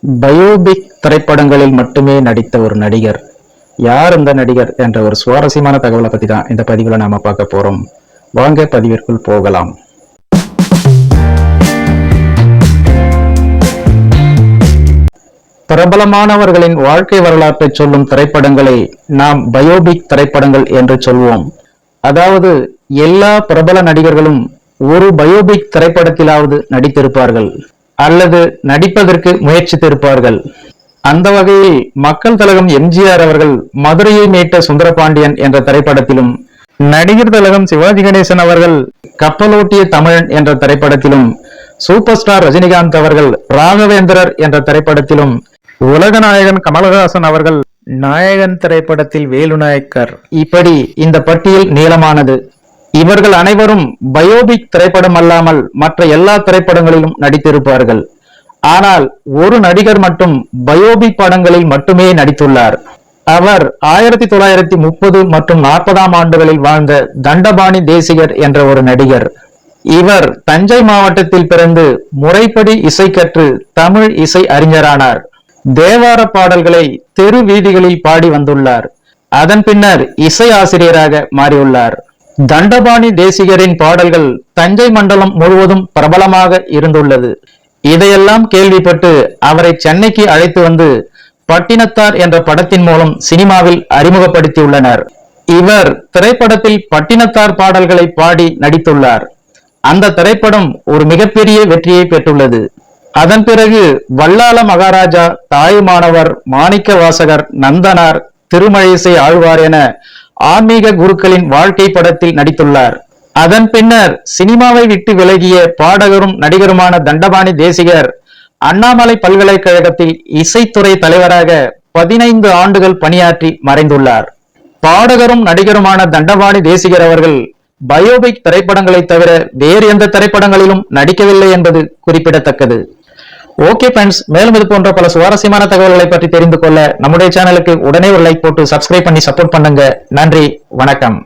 Biopic திரைப்படங்களில் மட்டுமே நடித்த ஒரு நடிகர். யார் இந்த நடிகர் என்ற ஒரு சுவாரஸ்யமான தகவலை பத்தி தான் இந்த பதிவுல நாம பார்க்க போறோம். வாங்க பதிவிற்குள் போகலாம். பிரபலமானவர்களின் வாழ்க்கை வரலாற்றை சொல்லும் திரைப்படங்களை நாம் பயோபிக் திரைப்படங்கள் என்று சொல்வோம். அதாவது எல்லா பிரபல நடிகர்களும் ஒரு பயோபிக் திரைப்படத்திலாவது நடித்திருப்பார்கள் அல்லது நடிப்பதற்கு முயற்சித்திருப்பார்கள். அந்த வகையில் மக்கள் திலகம் எம்ஜிஆர் அவர்கள் மதுரையை மீட்ட சுந்தரபாண்டியன் என்ற திரைப்படத்திலும், நடிகர் திலகம் சிவாஜி கணேசன் அவர்கள் கப்பலோட்டிய தமிழன் என்ற திரைப்படத்திலும், சூப்பர் ஸ்டார் ரஜினிகாந்த் அவர்கள் ராகவேந்திரர் என்ற திரைப்படத்திலும், உலகநாயகன் கமலஹாசன் அவர்கள் நாயகன் திரைப்படத்தில் வேலுநாயக்கர், இப்படி இந்த பட்டியல் நீளமானது. இவர்கள் அனைவரும் பயோபிக் திரைப்படம் அல்லாமல் மற்ற எல்லா திரைப்படங்களிலும் நடித்திருப்பார்கள். ஆனால் ஒரு நடிகர் மட்டும் பயோபிக் படங்களில் மட்டுமே நடித்துள்ளார். அவர் 1930 மற்றும் 40ஆம் ஆண்டுகளில் வாழ்ந்த தண்டபாணி தேசிகர் என்ற ஒரு நடிகர். இவர் தஞ்சை மாவட்டத்தில் பிறந்து முறைப்படி இசை கற்று தமிழ் இசை அறிஞரானார். தேவார பாடல்களை தெரு வீதிகளில் பாடி வந்துள்ளார். அதன் பின்னர் இசை ஆசிரியராக மாறியுள்ளார். தண்டபாணி தேசிகரின் பாடல்கள் தஞ்சை மண்டலம் முழுவதும் பிரபலமாக இருந்துள்ளது. இதையெல்லாம் கேள்விப்பட்டு அவரை சென்னைக்கு அழைத்து வந்து பட்டினத்தார் என்ற படத்தின் மூலம் சினிமாவில் அறிமுகப்படுத்தியுள்ளனர். இவர் திரைப்படத்தில் பட்டினத்தார் பாடல்களை பாடி நடித்துள்ளார். அந்த திரைப்படம் ஒரு மிகப்பெரிய வெற்றியை பெற்றுள்ளது. அதன் பிறகு வல்லாள மகாராஜா, தாயுமானவர், மாணிக்க வாசகர், நந்தனார், திருமழிசை ஆழ்வார் என ஆன்மீக குருக்களின் வாழ்க்கை படத்தில் நடித்துள்ளார். அதன் பின்னர் சினிமாவை விட்டு விலகிய பாடகரும் நடிகருமான தண்டபாணி தேசிகர் அண்ணாமலை பல்கலைக்கழகத்தில் இசைத்துறை தலைவராக 15 ஆண்டுகள் பணியாற்றி மறைந்துள்ளார். பாடகரும் நடிகருமான தண்டபாணி தேசிகர் அவர்கள் பயோபிக் திரைப்படங்களை தவிர வேறு எந்த திரைப்படங்களிலும் நடிக்கவில்லை என்பது குறிப்பிடத்தக்கது. ஓகே ஃப்ரெண்ட்ஸ், மேலும் இது போன்ற பல சுவாரஸ்யமான தகவல்களை பற்றி தெரிந்து கொள்ள நம்முடைய சேனலுக்கு உடனே ஒரு லைக் போட்டு சப்ஸ்கிரைப் பண்ணி சப்போர்ட் பண்ணுங்க. நன்றி, வணக்கம்.